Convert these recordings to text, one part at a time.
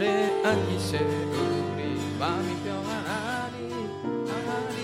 내 안기세 우리 마음이 평안하니 하니.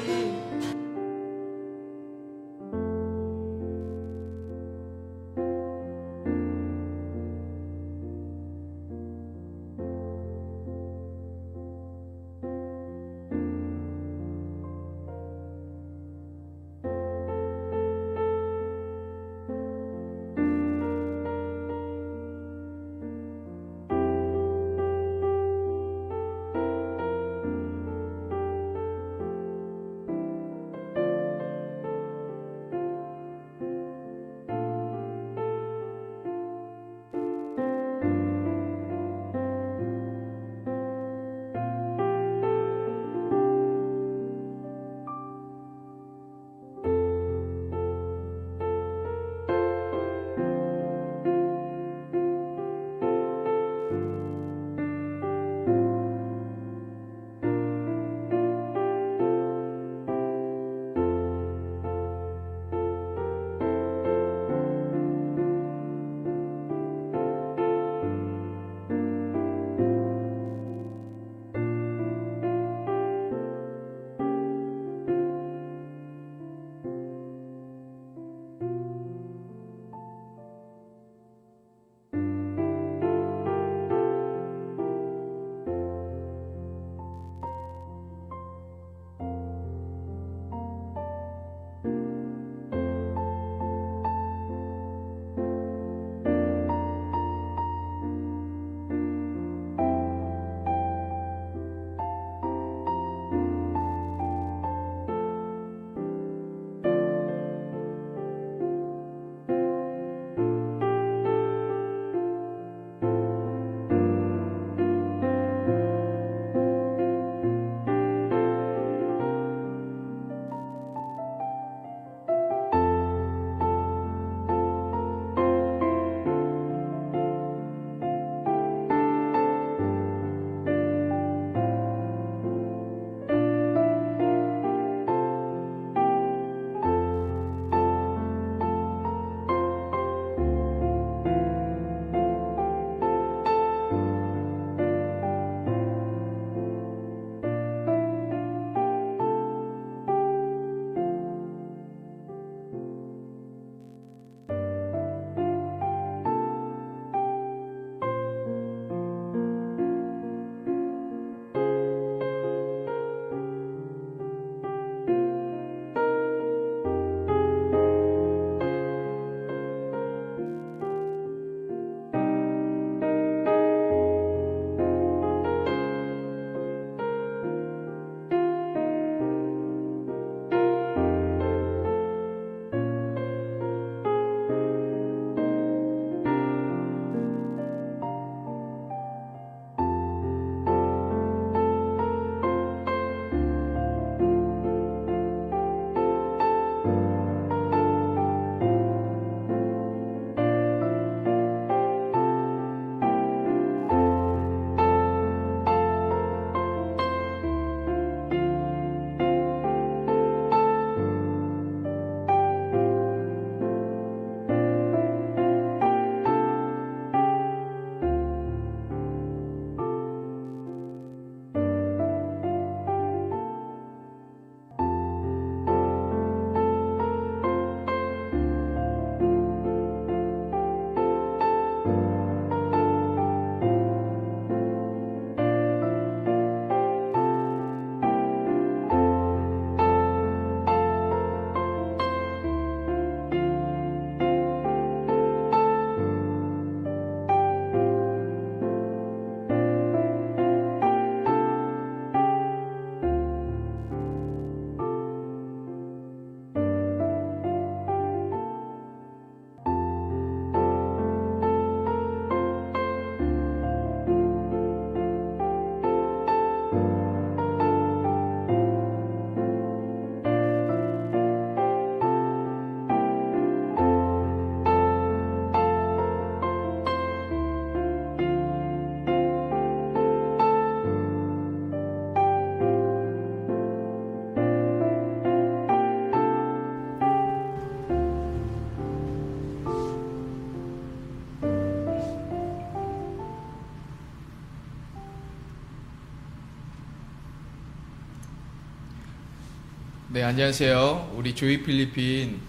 네, 안녕하세요. 우리 조이 필리핀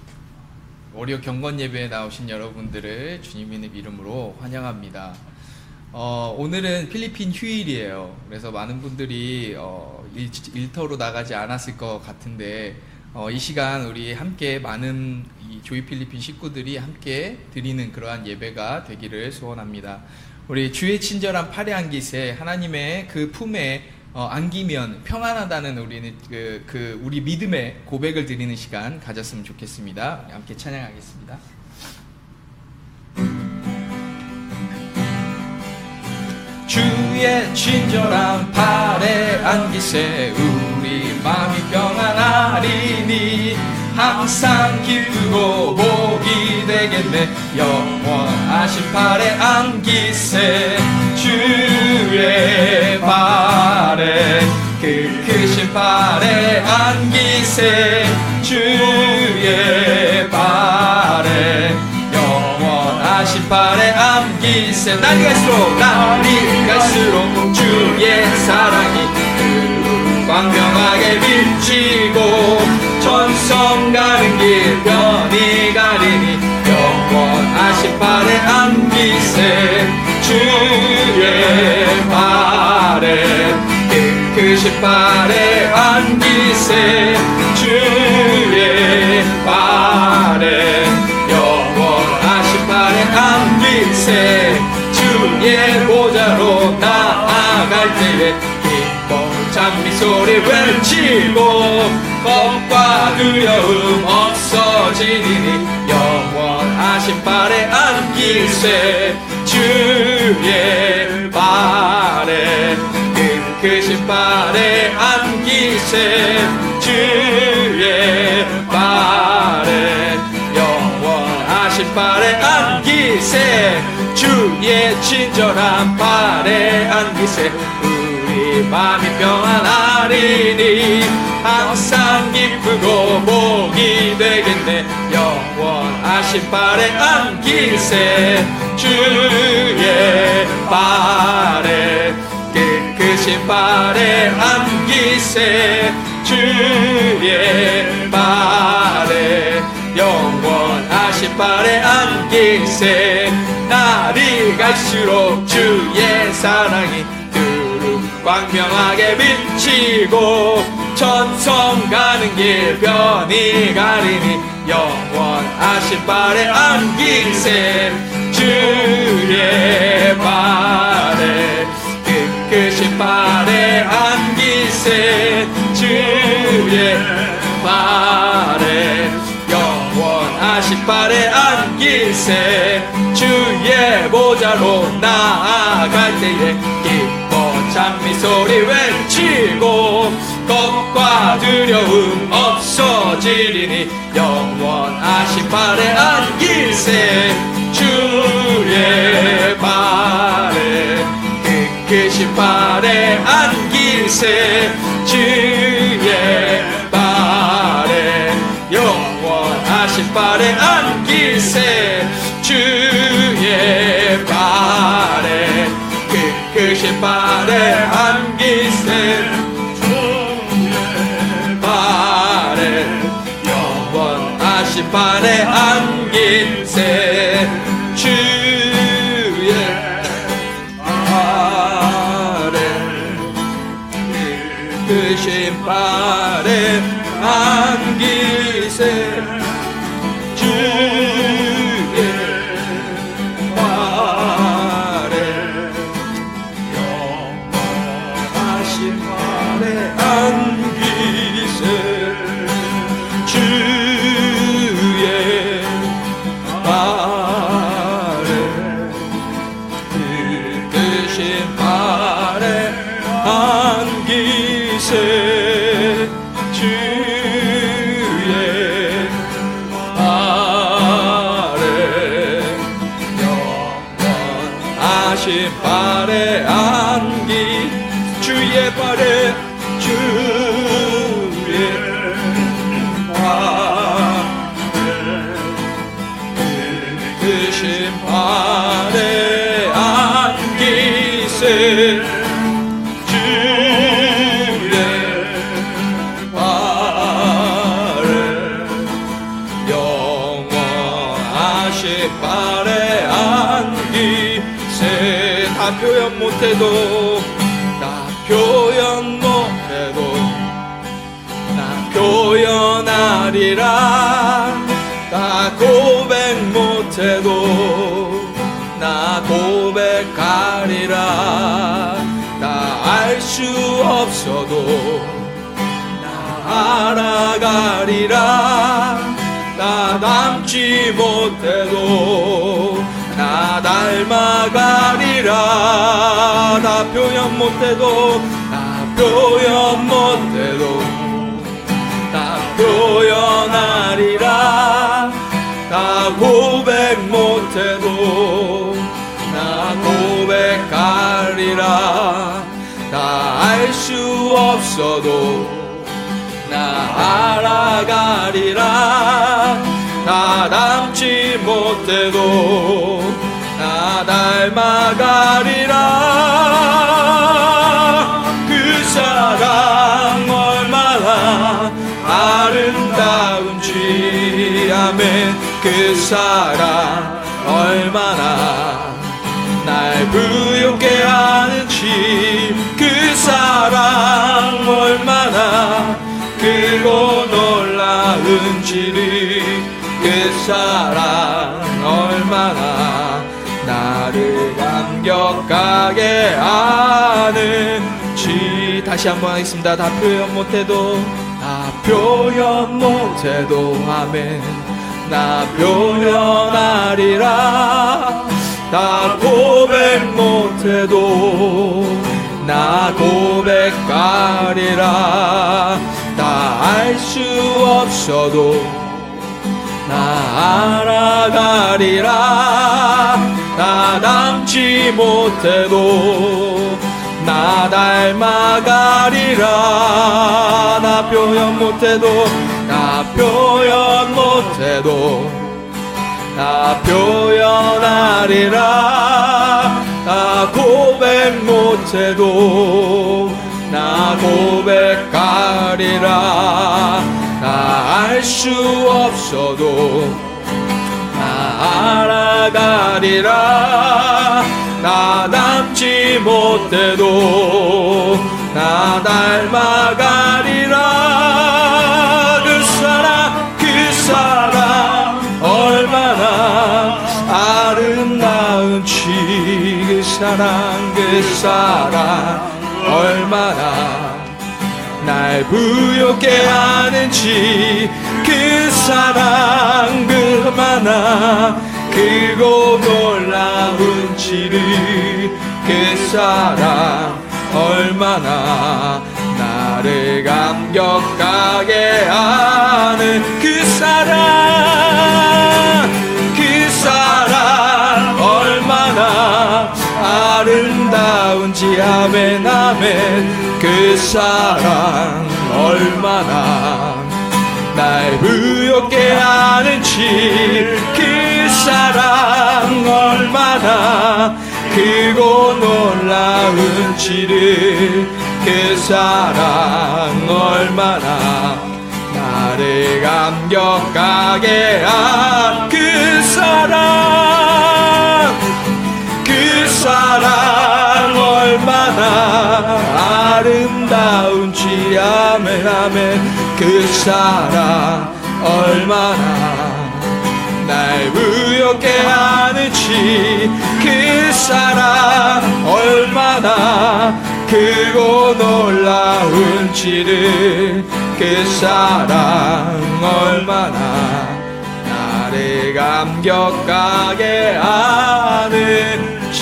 월요 경건 예배에 나오신 여러분들을 주님의 이름으로 환영합니다. 오늘은 필리핀 휴일이에요. 그래서 많은 분들이 일터로 나가지 않았을 것 같은데 이 시간 우리 함께 많은 이 조이 필리핀 식구들이 함께 드리는 그러한 예배가 되기를 소원합니다. 우리 주의 친절한 팔에 안기세 하나님의 그 품에 안기면 평안하다는 우리는 우리 믿음의 고백을 드리는 시간 가졌으면 좋겠습니다. 함께 찬양하겠습니다. 주의 친절한 팔에 안기세 우리 마음이 평안하리니 항상 기쁘고 복이 되겠네 영원하신 팔에 안기세 주의 팔에 그 크신 팔에 안기세 주의 팔에 영원하신 팔에 안기세 날이 갈수록 주의 사랑이 광명하게 비치고 전성 가는 길 변이 가리니 영원하신 팔에 안기세 주의 팔에 그 크신 팔에 안기세 주의 팔에 영원하신 팔에 안기세 주의 보좌로 나아갈 때에 찬미 소리 외치고 겁과 두려움 없어지니 영원하신 팔에 안기세 주의 팔에 그 크신 팔에 안기세 주의 팔에 영원하신 팔에 안기세 주의 친절한 팔에 안기세 마음이 평안하리니 항상 기쁘고 복이 되겠네 영원하신 팔에 안기세 주의 팔에 그 크신 팔에 안기세 주의 팔에 영원하신 팔에 안기세 날이 갈수록 주의 사랑이 광명하게 비치고 전성 가는 길 변이 가리니 영원하신 팔에 안기세 주의 팔에 그 크신 팔에 안기세 주의 팔에 영원하신 팔에 안기세 주의 보좌로 나아갈 때에 찬미 소리 외치고 겁과 두려움 없어지리니 영원하신 팔에 안기세 주의 팔에 그 크신 팔에 안기세 주의 팔에 영원하신 팔에 안기세 주의 팔에 크신 팔에 안기세 주의 팔에 영원하신 팔에 안기세 주의 팔에 크신 팔에 안기세 팔에 안기 주의 팔에 주의 팔에 크신 팔에 안기세 주의 팔에 표현 못해도 나 표현 못해도 나 표현하리라 나 고백 못해도 나 고백하리라 나 알 수 없어도 나 알아가리라 나 닮지 못해도 나 닮아가리라 나 표현 못해도 나 표현 못해도 나 표현하리라 나 고백 못해도 나 고백하리라 나 알 수 없어도 나 알아가리라 나 닮지 못해도 나 닮아가리라 그 사랑 얼마나 아름다운지 아멘 그 사랑 얼마나 날 부욕게 하는지 그 사랑 얼마나 크고 놀라운지를 그 사랑 얼마나 나를 감격하게 하는지 다시 한번 하겠습니다. 다 표현 못해도 나 표현 못해도 아멘 나 표현하리라 나 고백 못해도 나 고백하리라 나 알 수 없어도 나 알아가리라 나 닮지 못해도 나 닮아가리라 나 표현 못해도 나 표현 못해도 나 표현하리라 나 고백 못해도 나 고백하리라 나 알 수 없어도 나 알아가리라 나 닮지 못해도 나 닮아가리라 그 사랑 얼마나 아름다운지 그 사랑 얼마나 날 부욕게 하는지 그 사랑 얼마나 크고 놀라운지를 그 사랑 얼마나 나를 감격하게 하는 그 사랑 얼마나 아름다운지 아멘 아멘 그 사랑 얼마나 날 부욕게 하는지 그 사랑 얼마나 크고 놀라운지를 그 사랑 얼마나 나를 감격하게 한 그 사랑 얼마나 아름다운지 아멘 아멘 그 사랑 얼마나 날 부욕게 하는지 그 사랑 얼마나 크고 놀라운지를 그 사랑 얼마나 나를 감격하게 하는지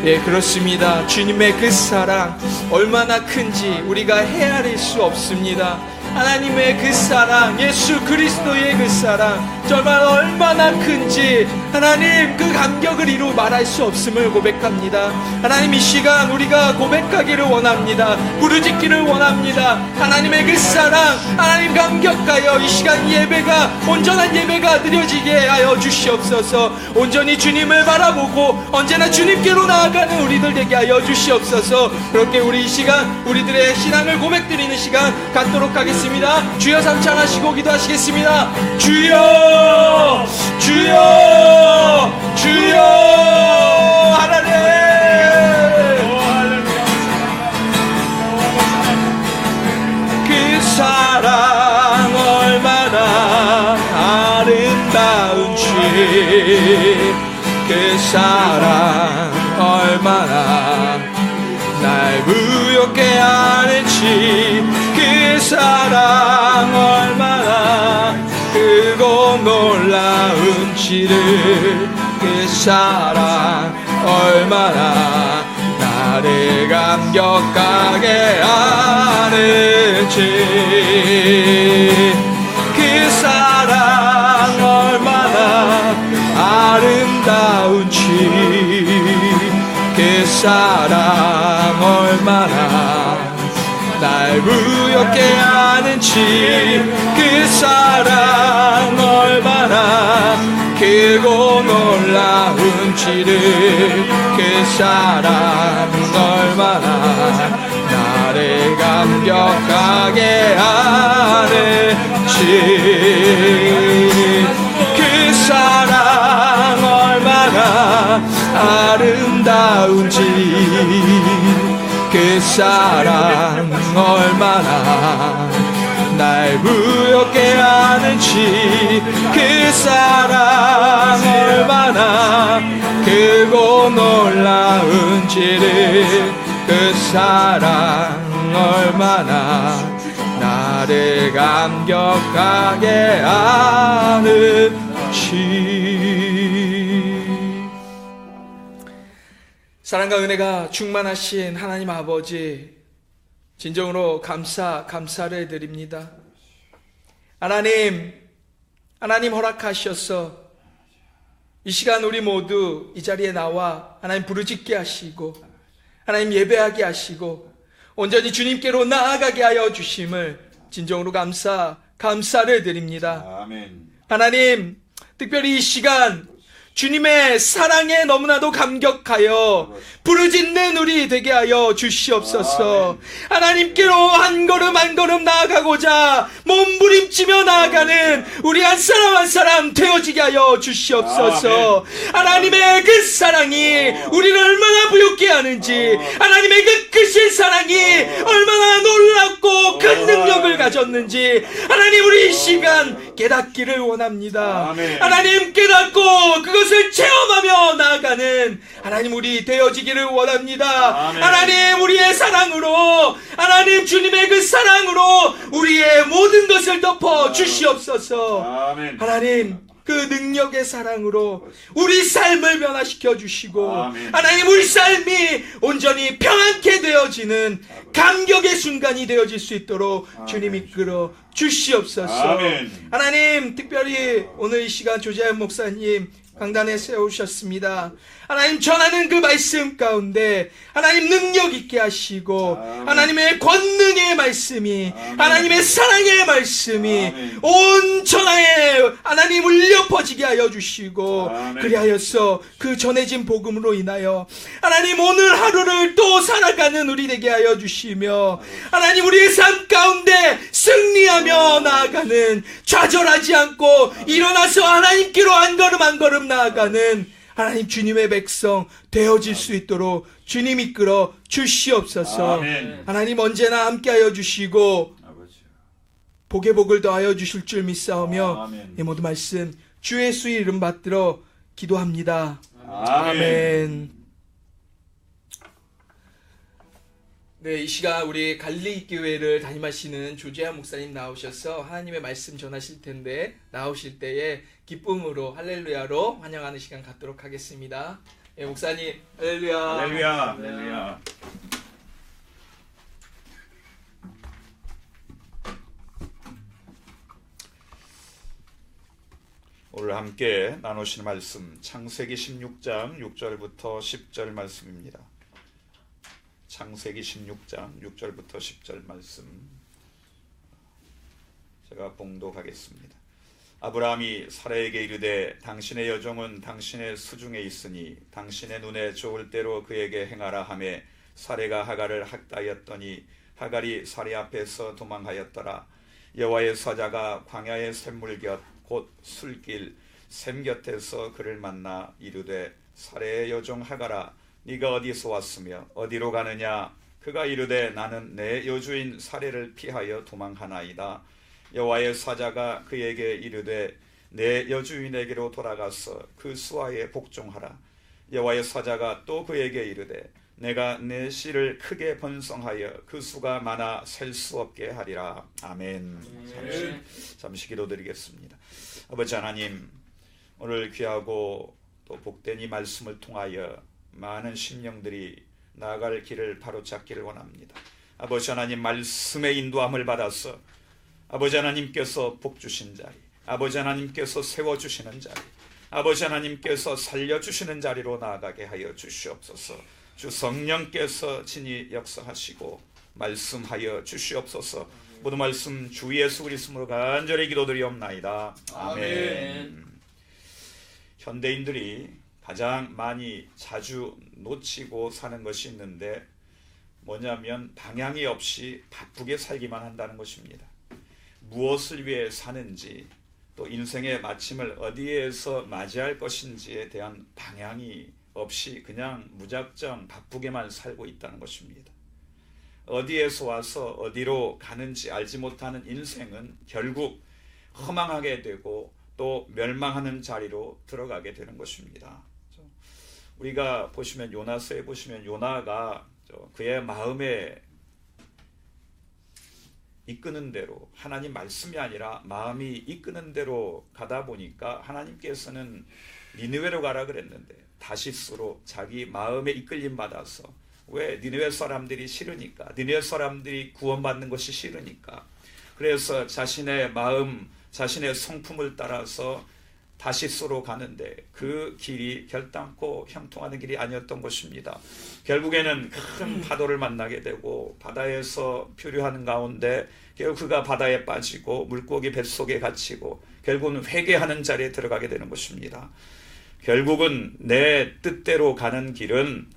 예 그렇습니다. 주님의 그 사랑 얼마나 큰지 우리가 헤아릴 수 없습니다. 하나님의 그 사랑 예수 그리스도의 그 사랑 정말 얼마나 큰지 하나님 그 감격을 이루 말할 수 없음을 고백합니다. 하나님 이 시간 우리가 고백하기를 원합니다. 부르짖기를 원합니다. 하나님의 그 사랑 하나님 감격하여 이 시간 예배가 온전한 예배가 드려지게 하여 주시옵소서. 온전히 주님을 바라보고 언제나 주님께로 나아가는 우리들 되게 하여 주시옵소서. 그렇게 우리 이 시간 우리들의 신앙을 고백드리는 시간 갖도록 하겠습니다. 주여 삼창하시고 기도하시겠습니다. 주여 주여 주여 하나님 사랑 얼마나 크고 놀라운지를 그 사랑 얼마나 나를 감격하게 하는지 그 사랑 얼마나 아름다운지 그 사랑 얼마나 날 부엽게 하는지 그 사랑 얼마나 크고 놀라운지를 그 사랑 얼마나 나를 감격하게 하는지 그 사랑 얼마나 아름다운지 그 사랑 얼마나 날 부엽게 하는지 그 사랑 얼마나 크고 놀라운지를 그 사랑 얼마나 나를 감격하게 하는지. 사랑과 은혜가 충만하신 하나님 아버지, 진정으로 감사를 드립니다. 하나님 허락하셔서 이 시간 우리 모두 이 자리에 나와 하나님 부르짖게 하시고 하나님 예배하게 하시고 온전히 주님께로 나아가게 하여 주심을 진정으로 감사를 드립니다. 아멘. 하나님, 특별히 이 시간 주님의 사랑에 너무나도 감격하여 부르짖는 우리 되게 하여 주시옵소서. 하나님께로 한 걸음 한 걸음 나아가고자 몸부림치며 나아가는 우리 한 사람 되어지게 하여 주시옵소서. 하나님의 그 사랑이 우리를 얼마나 부욕게 하는지, 하나님의 그 크신 사랑이 얼마나 놀랍고 큰 능력을 가졌는지 하나님, 우리 이 시간 깨닫기를 원합니다. 하나님, 깨닫고 그것을 체험하며 나아가는 하나님 우리 되어지기를 원합니다. 하나님, 우리의 사랑으로, 하나님 주님의 그 사랑으로 우리의 모든 것을 덮어 주시옵소서. 하나님, 그 능력의 사랑으로 우리 삶을 변화시켜 주시고 하나님, 우리 삶이 온전히 평안케 되어지는 감격의 순간이 되어질 수 있도록 주님 이끌어 주시옵소서. 하나님, 특별히 오늘 이 시간 조재현 목사님 강단에 세우셨습니다. 하나님, 전하는 그 말씀 가운데 하나님 능력 있게 하시고 하나님의 권능의 말씀이, 하나님의 사랑의 말씀이 온 천하에 하나님 울려 퍼지게 하여 주시고 그리하여서 그 전해진 복음으로 인하여 하나님 오늘 하루를 또 살아가는 우리 되게 하여 주시며 하나님, 우리의 삶 가운데 승리하며 나아가는, 좌절하지 않고 일어나서 하나님께로 한 걸음 한 걸음 나아가는 하나님 주님의 백성 되어질 수 있도록 주님 이끌어 주시옵소서. 하나님, 언제나 함께하여 주시고 복의 복을 더하여 주실 줄 믿사오며 이 모든 말씀 주 예수의 이름 받들어 기도합니다. 아멘. 네, 이 시간 우리 갈릴리 교회를 담임하시는 조재한 목사님 나오셔서 하나님의 말씀 전하실 텐데, 나오실 때에 기쁨으로 할렐루야로 환영하는 시간 갖도록 하겠습니다. 네, 목사님 할렐루야. 할렐루야. 할렐루야. 오늘 함께 나누실 말씀 창세기 16장 6절부터 10절 말씀입니다. 창세기 16장 6절부터 10절 말씀 제가 봉독하겠습니다. 아브라함이 사라에게 이르되 당신의 여종은 당신의 수중에 있으니 당신의 눈에 좋을 대로 그에게 행하라 하매 사레가 하갈을 학다하였더니 하갈이 사레 앞에서 도망하였더라. 여호와의 사자가 광야의 샘물 곁 곧 술길 샘 곁에서 그를 만나 이르되 사레의 여종 하갈아 네가 어디서 왔으며 어디로 가느냐? 그가 이르되 나는 내 여주인 사레를 피하여 도망하나이다. 여호와의 사자가 그에게 이르되 내 여주인에게로 돌아가서 그 수하에 복종하라. 여호와의 사자가 또 그에게 이르되 내가 내 씨를 크게 번성하여 그 수가 많아 셀 수 없게 하리라. 아멘. 잠시 기도드리겠습니다. 아버지 하나님, 오늘 귀하고 또 복된 이 말씀을 통하여 많은 심령들이 나아갈 길을 바로잡기를 원합니다. 아버지 하나님, 말씀의 인도함을 받아서 아버지 하나님께서 복 주신 자리, 아버지 하나님께서 세워주시는 자리, 아버지 하나님께서 살려주시는 자리로 나아가게 하여 주시옵소서. 주 성령께서 친히 역사하시고 말씀하여 주시옵소서. 모든 말씀 주 예수 그리스도로 간절히 기도드리옵나이다. 아멘. 현대인들이 가장 많이 자주 놓치고 사는 것이 있는데 뭐냐면 방향이 없이 바쁘게 살기만 한다는 것입니다. 무엇을 위해 사는지, 또 인생의 마침을 어디에서 맞이할 것인지에 대한 방향이 없이 그냥 무작정 바쁘게만 살고 있다는 것입니다. 어디에서 와서 어디로 가는지 알지 못하는 인생은 결국 허망하게 되고 또 멸망하는 자리로 들어가게 되는 것입니다. 우리가 보시면 요나서에 보시면 요나가 그의 마음에 이끄는 대로, 하나님 말씀이 아니라 마음이 이끄는 대로 가다 보니까 하나님께서는 니느웨로 가라 그랬는데 다시스로 자기 마음에 이끌림 받아서, 왜? 니느웨 사람들이 싫으니까, 니느웨 사람들이 구원받는 것이 싫으니까, 그래서 자신의 마음, 자신의 성품을 따라서 다시스로 가는데 그 길이 결단코 형통하는 길이 아니었던 것입니다. 결국에는 큰 파도를 만나게 되고 바다에서 표류하는 가운데 결국 그가 바다에 빠지고 물고기 뱃속에 갇히고 결국은 회개하는 자리에 들어가게 되는 것입니다. 결국은 내 뜻대로 가는 길은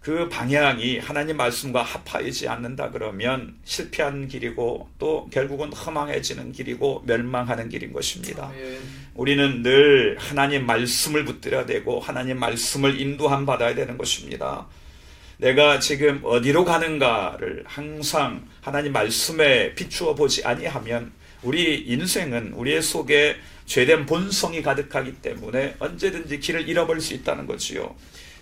그 방향이 하나님 말씀과 합하지 않는다 그러면 실패한 길이고 또 결국은 허망해지는 길이고 멸망하는 길인 것입니다. 우리는 늘 하나님 말씀을 붙들어야 되고 하나님 말씀을 인도함 받아야 되는 것입니다. 내가 지금 어디로 가는가를 항상 하나님 말씀에 비추어 보지 아니하면 우리 인생은 우리의 속에 죄된 본성이 가득하기 때문에 언제든지 길을 잃어버릴 수 있다는 거지요.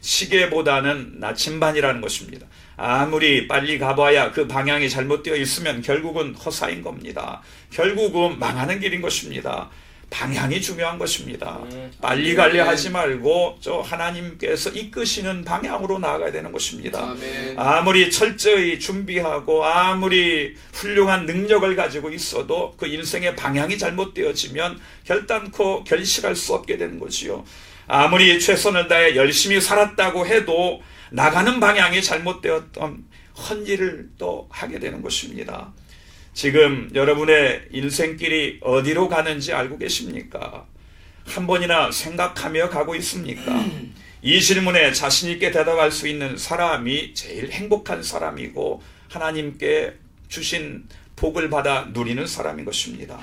시계보다는 나침반이라는 것입니다. 아무리 빨리 가봐야 그 방향이 잘못되어 있으면 결국은 허사인 겁니다. 결국은 망하는 길인 것입니다. 방향이 중요한 것입니다. 빨리 가려 하지 말고 하나님께서 이끄시는 방향으로 나아가야 되는 것입니다. 아무리 철저히 준비하고 아무리 훌륭한 능력을 가지고 있어도 그 인생의 방향이 잘못되어지면 결단코 결실할 수 없게 되는 거지요. 아무리 최선을 다해 열심히 살았다고 해도 나가는 방향이 잘못되었던 헛일을 또 하게 되는 것입니다. 지금 여러분의 인생길이 어디로 가는지 알고 계십니까? 한 번이나 생각하며 가고 있습니까? 이 질문에 자신 있게 대답할 수 있는 사람이 제일 행복한 사람이고 하나님께 주신 복을 받아 누리는 사람인 것입니다.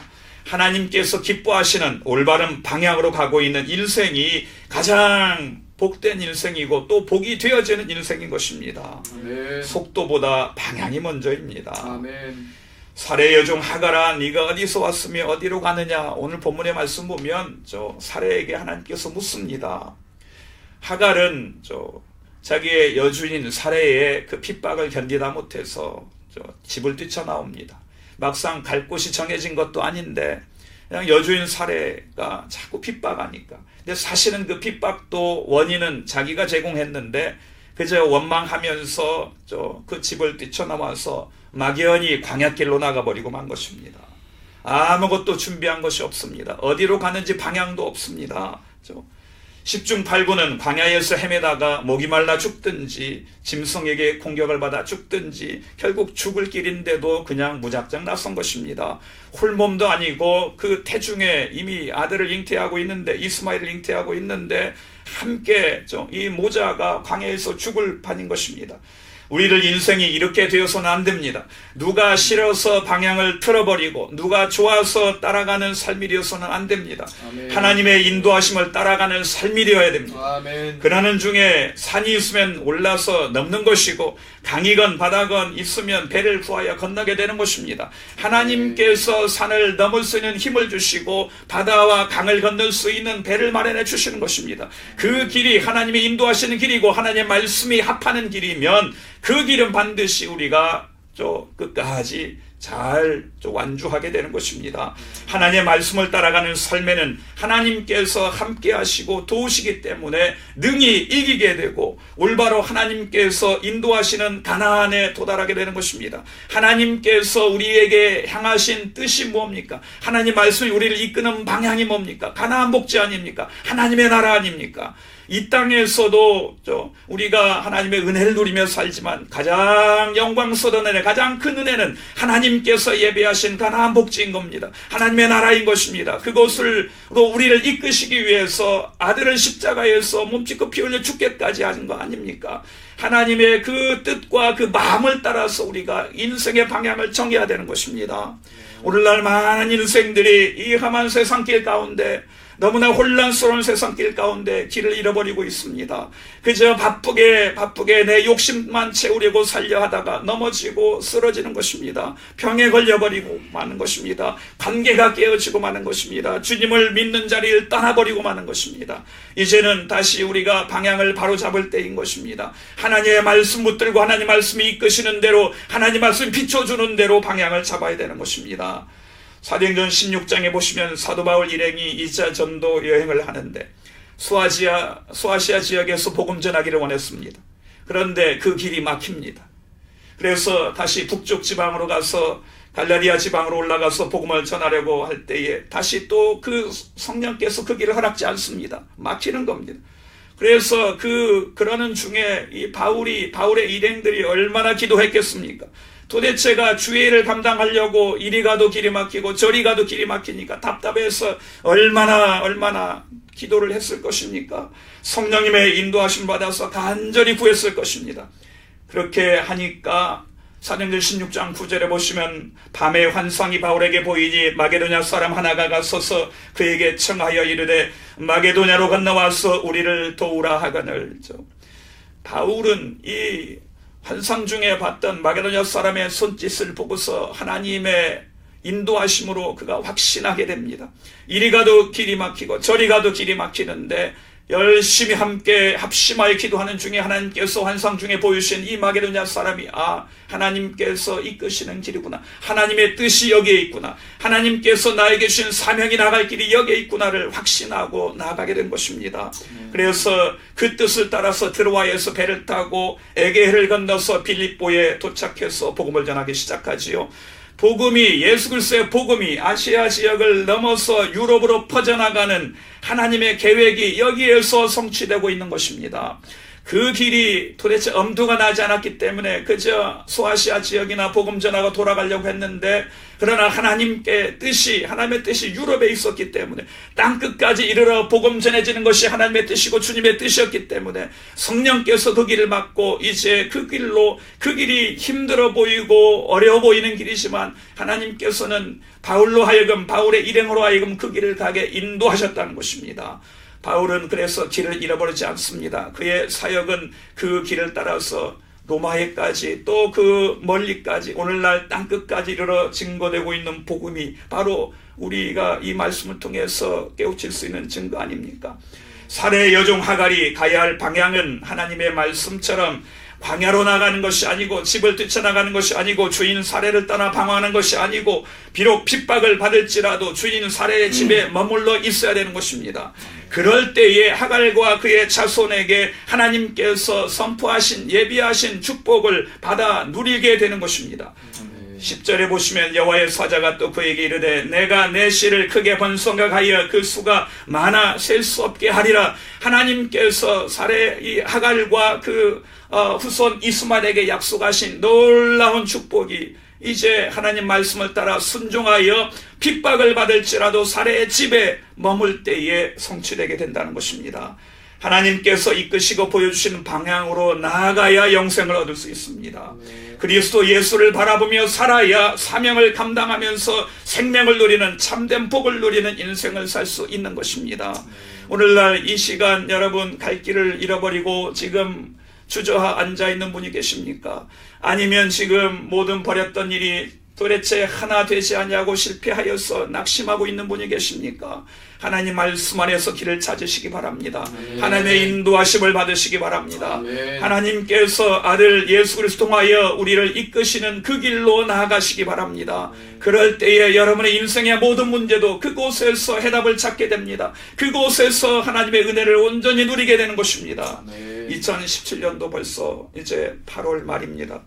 하나님께서 기뻐하시는 올바른 방향으로 가고 있는 인생이 가장 복된 인생이고 또 복이 되어지는 인생인 것입니다. 아멘. 속도보다 방향이 먼저입니다. 아멘. 사레의 여종 하갈아, 네가 어디서 왔으며 어디로 가느냐? 오늘 본문의 말씀 보면 사레에게 하나님께서 묻습니다. 하갈은 자기의 여주인 사레의 그 핍박을 견디다 못해서 집을 뛰쳐나옵니다. 막상 갈 곳이 정해진 것도 아닌데 그냥 여주인 사례가 자꾸 핍박하니까. 근데 사실은 그 핍박도 원인은 자기가 제공했는데 그저 원망하면서 그 집을 뛰쳐나와서 막연히 광야길로 나가버리고 만 것입니다. 아무것도 준비한 것이 없습니다. 어디로 가는지 방향도 없습니다. 10중 8구는 광야에서 헤매다가 목이 말라 죽든지 짐승에게 공격을 받아 죽든지 결국 죽을 길인데도 그냥 무작정 나선 것입니다. 홀몸도 아니고 그 태중에 이미 아들을 잉태하고 있는데 이스마엘을 잉태하고 있는데 함께 이 모자가 광야에서 죽을 판인 것입니다. 우리들 인생이 이렇게 되어서는 안 됩니다. 누가 싫어서 방향을 틀어버리고 누가 좋아서 따라가는 삶이 되어서는 안 됩니다. 아멘. 하나님의 인도하심을 따라가는 삶이 되어야 됩니다. 아멘. 그러는 중에 산이 있으면 올라서 넘는 것이고 강이건 바다건 있으면 배를 구하여 건너게 되는 것입니다. 하나님께서 산을 넘을 수 있는 힘을 주시고 바다와 강을 건널 수 있는 배를 마련해 주시는 것입니다. 그 길이 하나님이 인도하시는 길이고 하나님의 말씀이 합하는 길이면 그 길은 반드시 우리가 끝까지 잘 완주하게 되는 것입니다. 하나님의 말씀을 따라가는 삶에는 하나님께서 함께 하시고 도우시기 때문에 능히 이기게 되고 올바로 하나님께서 인도하시는 가나안에 도달하게 되는 것입니다. 하나님께서 우리에게 향하신 뜻이 뭡니까? 하나님 말씀이 우리를 이끄는 방향이 뭡니까? 가나안 복지 아닙니까? 하나님의 나라 아닙니까? 이 땅에서도 우리가 하나님의 은혜를 누리며 살지만 가장 영광스러운 은혜, 가장 큰 은혜는 하나님께서 예배하신 가나안 복지인 겁니다. 하나님의 나라인 것입니다. 그것을 우리를 이끄시기 위해서 아들을 십자가에서 몸짓고 피 흘려 죽게까지 하신 거 아닙니까? 하나님의 그 뜻과 그 마음을 따라서 우리가 인생의 방향을 정해야 되는 것입니다. 오늘날 많은 인생들이 이 험한 세상길 가운데 너무나 혼란스러운 세상길 가운데 길을 잃어버리고 있습니다. 그저 바쁘게 내 욕심만 채우려고 살려 하다가 넘어지고 쓰러지는 것입니다. 병에 걸려버리고 마는 것입니다. 관계가 깨어지고 마는 것입니다. 주님을 믿는 자리를 떠나버리고 마는 것입니다. 이제는 다시 우리가 방향을 바로잡을 때인 것입니다. 하나님의 말씀 붙들고 하나님 말씀이 이끄시는 대로 하나님 말씀이 비춰주는 대로 방향을 잡아야 되는 것입니다. 사도행전 16장에 보시면 사도 바울 일행이 2차 전도 여행을 하는데 소아시아 지역에서 복음 전하기를 원했습니다. 그런데 그 길이 막힙니다. 그래서 다시 북쪽 지방으로 가서 갈라디아 지방으로 올라가서 복음을 전하려고 할 때에 다시 또 그 성령께서 그 길을 허락지 않습니다. 막히는 겁니다. 그래서 그러는 중에 이 바울의 일행들이 얼마나 기도했겠습니까? 도대체가 주의 일을 감당하려고 이리 가도 길이 막히고 저리 가도 길이 막히니까 답답해서 얼마나 기도를 했을 것입니까? 성령님의 인도하심 받아서 간절히 구했을 것입니다. 그렇게 하니까 사도행전 16장 9절에 보시면 밤에 환상이 바울에게 보이니 마게도냐 사람 하나가 가서서 그에게 청하여 이르되 마게도냐로 건너와서 우리를 도우라 하거늘. 바울은 이 환상 중에 봤던 마게도냐 사람의 손짓을 보고서 하나님의 인도하심으로 그가 확신하게 됩니다. 이리 가도 길이 막히고 저리 가도 길이 막히는데 열심히 함께 합심하여 기도하는 중에 하나님께서 환상 중에 보이신 이 마게도냐 사람이 하나님께서 이끄시는 길이구나. 하나님의 뜻이 여기에 있구나. 하나님께서 나에게 주신 사명이 나갈 길이 여기에 있구나를 확신하고 나아가게 된 것입니다. 그래서 그 뜻을 따라서 드로아에서 배를 타고 에게해를 건너서 빌립보에 도착해서 복음을 전하기 시작하지요. 예수 그리스도의 복음이 아시아 지역을 넘어서 유럽으로 퍼져나가는 하나님의 계획이 여기에서 성취되고 있는 것입니다. 그 길이 도대체 엄두가 나지 않았기 때문에 그저 소아시아 지역이나 복음 전하고 돌아가려고 했는데, 그러나 하나님의 뜻이 유럽에 있었기 때문에 땅끝까지 이르러 복음 전해지는 것이 하나님의 뜻이고 주님의 뜻이었기 때문에 성령께서 그 길을 막고 이제 그 길이 힘들어 보이고 어려워 보이는 길이지만 하나님께서는 바울의 일행으로 하여금 그 길을 가게 인도하셨다는 것입니다. 바울은 그래서 길을 잃어버리지 않습니다. 그의 사역은 그 길을 따라서 로마에까지 또 그 멀리까지 오늘날 땅끝까지 이르러 증거되고 있는 복음이 바로 우리가 이 말씀을 통해서 깨우칠 수 있는 증거 아닙니까? 사례 여종 하갈이 가야 할 방향은 하나님의 말씀처럼 광야로 나가는 것이 아니고 집을 뛰쳐나가는 것이 아니고 주인 사례를 떠나 방황하는 것이 아니고 비록 핍박을 받을지라도 주인 사례의 집에 머물러 있어야 되는 것입니다. 그럴 때에 하갈과 그의 자손에게 하나님께서 선포하신 예비하신 축복을 받아 누리게 되는 것입니다. 10절에 보시면 여호와의 사자가 또 그에게 이르되 내가 내 씨를 크게 번성하여 그 수가 많아 셀 수 없게 하리라. 하나님께서 이 하갈과 그 후손 이스마엘에게 약속하신 놀라운 축복이 이제 하나님 말씀을 따라 순종하여 핍박을 받을지라도 사례의 집에 머물 때에 성취되게 된다는 것입니다. 하나님께서 이끄시고 보여주시는 방향으로 나아가야 영생을 얻을 수 있습니다. 그리스도 예수를 바라보며 살아야 사명을 감당하면서 생명을 누리는 참된 복을 누리는 인생을 살 수 있는 것입니다. 오늘날 이 시간 여러분 갈 길을 잃어버리고 지금 주저앉아 있는 분이 계십니까? 아니면 지금 모든 버렸던 일이 도대체 하나 되지 않냐고 실패하여서 낙심하고 있는 분이 계십니까? 하나님 말씀 안에서 길을 찾으시기 바랍니다. 하나님의 인도하심을 받으시기 바랍니다. 하나님께서 아들 예수 그리스도 통하여 우리를 이끄시는 그 길로 나아가시기 바랍니다. 그럴 때에 여러분의 인생의 모든 문제도 그곳에서 해답을 찾게 됩니다. 그곳에서 하나님의 은혜를 온전히 누리게 되는 것입니다. 2017년도 벌써 이제 8월 말입니다.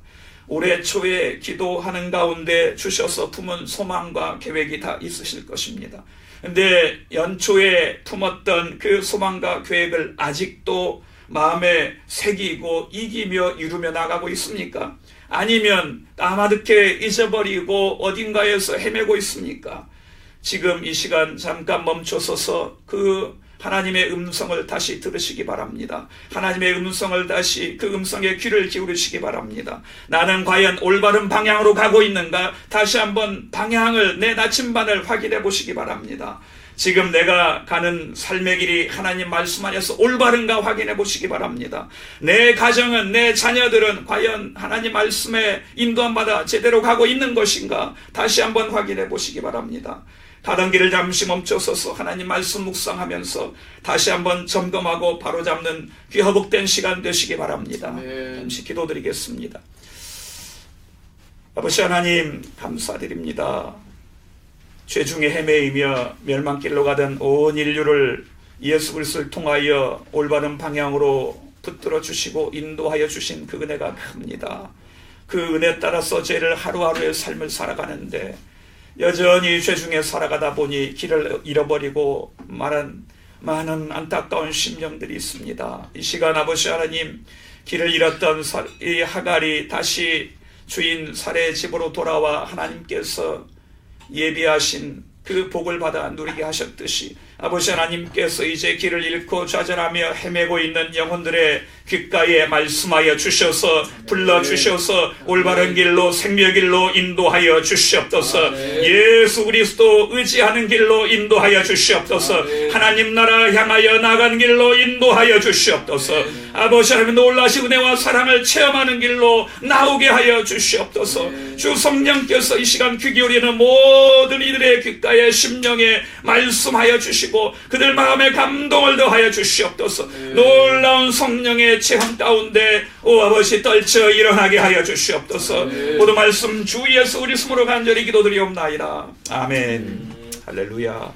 올해 초에 기도하는 가운데 주셔서 품은 소망과 계획이 다 있으실 것입니다. 근데 연초에 품었던 그 소망과 계획을 아직도 마음에 새기고 이기며 이루며 나가고 있습니까? 아니면 까마득해 잊어버리고 어딘가에서 헤매고 있습니까? 지금 이 시간 잠깐 멈춰서서 그 하나님의 음성을 다시 들으시기 바랍니다. 하나님의 음성을 다시 그 음성에 귀를 기울이시기 바랍니다. 나는 과연 올바른 방향으로 가고 있는가? 다시 한번 방향을 내 나침반을 확인해 보시기 바랍니다. 지금 내가 가는 삶의 길이 하나님 말씀 안에서 올바른가 확인해 보시기 바랍니다. 내 가정은 내 자녀들은 과연 하나님 말씀에 인도함 받아 제대로 가고 있는 것인가? 다시 한번 확인해 보시기 바랍니다. 가던 길을 잠시 멈춰서서 하나님 말씀 묵상하면서 다시 한번 점검하고 바로잡는 귀화복된 시간 되시기 바랍니다. 잠시 기도드리겠습니다. 아버지 하나님 감사드립니다. 죄 중에 헤매이며 멸망길로 가던 온 인류를 예수 그리스도를 통하여 올바른 방향으로 붙들어 주시고 인도하여 주신 그 은혜가 큽니다. 그 은혜 따라서 죄를 하루하루의 삶을 살아가는데 여전히 죄 중에 살아가다 보니 길을 잃어버리고 많은 안타까운 심령들이 있습니다. 이 시간 아버지 하나님 길을 잃었던 이 하갈이 다시 주인 사레의 집으로 돌아와 하나님께서 예비하신 그 복을 받아 누리게 하셨듯이 아버지 하나님께서 이제 길을 잃고 좌절하며 헤매고 있는 영혼들의 귓가에 말씀하여 주셔서 불러주셔서 올바른 길로 생명의 길로 인도하여 주시옵소서. 예수 그리스도 의지하는 길로 인도하여 주시옵소서. 하나님 나라 향하여 나간 길로 인도하여 주시옵소서. 아버지 하나님 놀라신 은혜와 사랑을 체험하는 길로 나오게 하여 주시옵소서. 주 성령께서 이 시간 귀 기울이는 모든 이들의 귓가에 심령에 말씀하여 주시고 그들 마음에 감동을 더하여 주시옵소서. 놀라운 성령의 체험 가운데 오 아버지 떨쳐 일어나게 하여 주시옵소서. 모든 말씀 주 예수 그리스도로 간절히 기도드리옵나이다. 아멘. 할렐루야.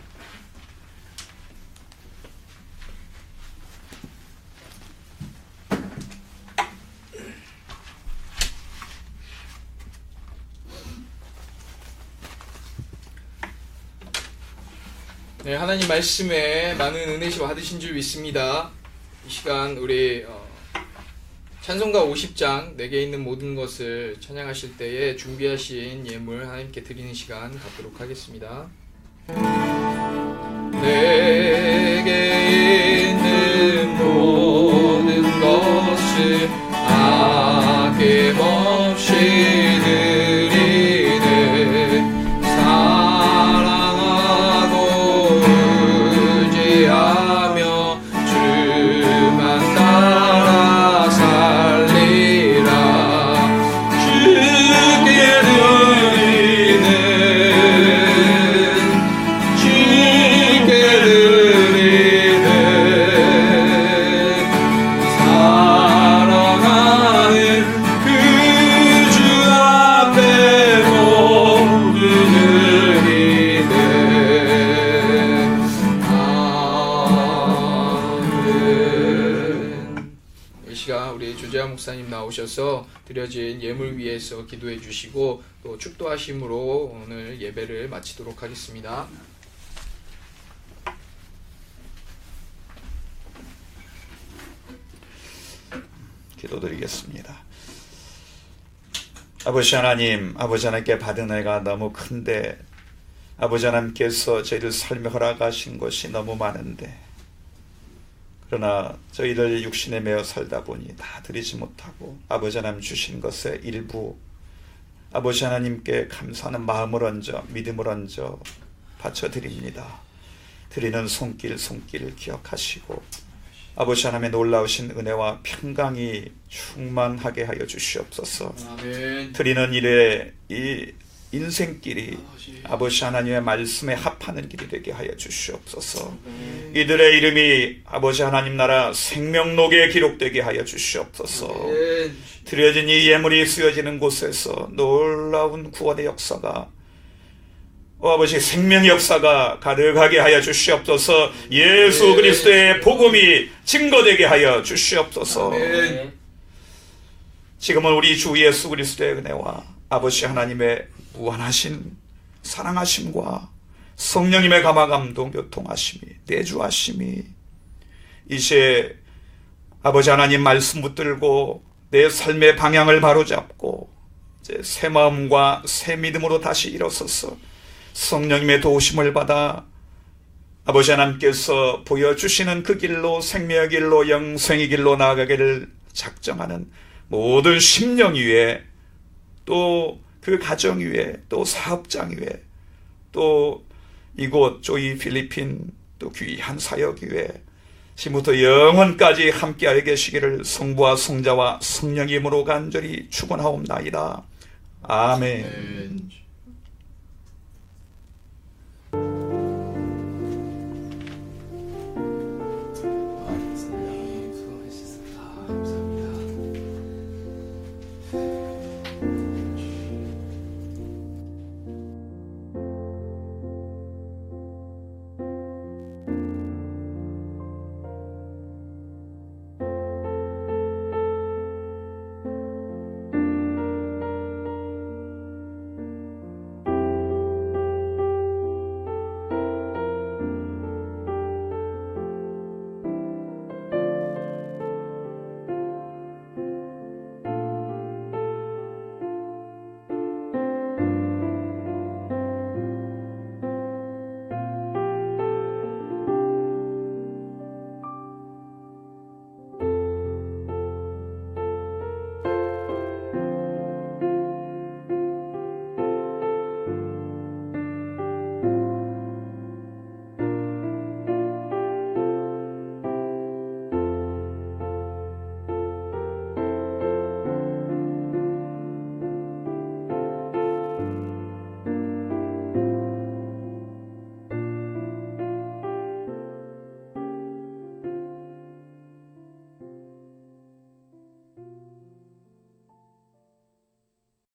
네, 하나님 말씀에 많은 은혜시 받으신 줄 믿습니다. 이 시간 우리 찬송가 50장 내게 있는 모든 것을 찬양하실 때에 준비하신 예물 하나님께 드리는 시간 갖도록 하겠습니다. 내게 있는 모든 것을 아낌없이 드리네. 사랑하고 의지하며 주만 따라 살리라. 주께 드리는 주께 드리는 사랑하는 그 주 앞에 모두 드리네. 아멘. 이 시간 우리 조재하 목사님 나오셔서 드려진 예물 위해서 기도해 주시고 또 축도하심으로 오늘 예배를 마치도록 하겠습니다. 기도드리겠습니다. 아버지 하나님, 아버지 하나님께 받은 은혜가 너무 큰데 아버지 하나님께서 저희를 삶에 허락하신 것이 너무 많은데 그러나 저희들 육신에 매여 살다 보니 다 드리지 못하고 아버지 하나님 주신 것의 일부 아버지 하나님께 감사하는 마음을 얹어 믿음을 얹어 바쳐드립니다. 드리는 손길을 기억하시고 아버지 하나님의 놀라우신 은혜와 평강이 충만하게 하여 주시옵소서. 아멘. 드리는 일에 이 인생길이 아버지 하나님의 말씀에 합하는 길이 되게 하여 주시옵소서. 이들의 이름이 아버지 하나님 나라 생명록에 기록되게 하여 주시옵소서. 드려진 이 예물이 쓰여지는 곳에서 놀라운 구원의 역사가 아버지 생명의 역사가 가득하게 하여 주시옵소서. 예수 그리스도의 복음이 증거되게 하여 주시옵소서. 아멘. 지금은 우리 주 예수 그리스도의 은혜와 아버지 하나님의 무한하신 사랑하심과 성령님의 감화감동 교통하심이 내주하심이 이제 아버지 하나님 말씀 붙들고 내 삶의 방향을 바로잡고 이제 새 마음과 새 믿음으로 다시 일어서서 성령님의 도우심을 받아 아버지 하나님께서 보여주시는 그 길로 생명의 길로 영생의 길로 나아가기를 작정하는 모든 심령 위에 또 그 가정 위에 또 사업장 위에 또 이곳 조이 필리핀 또 귀한 사역 위에 지금부터 영원까지 함께하여 계시기를 성부와 성자와 성령의 이름으로 간절히 축원하옵나이다. 아멘.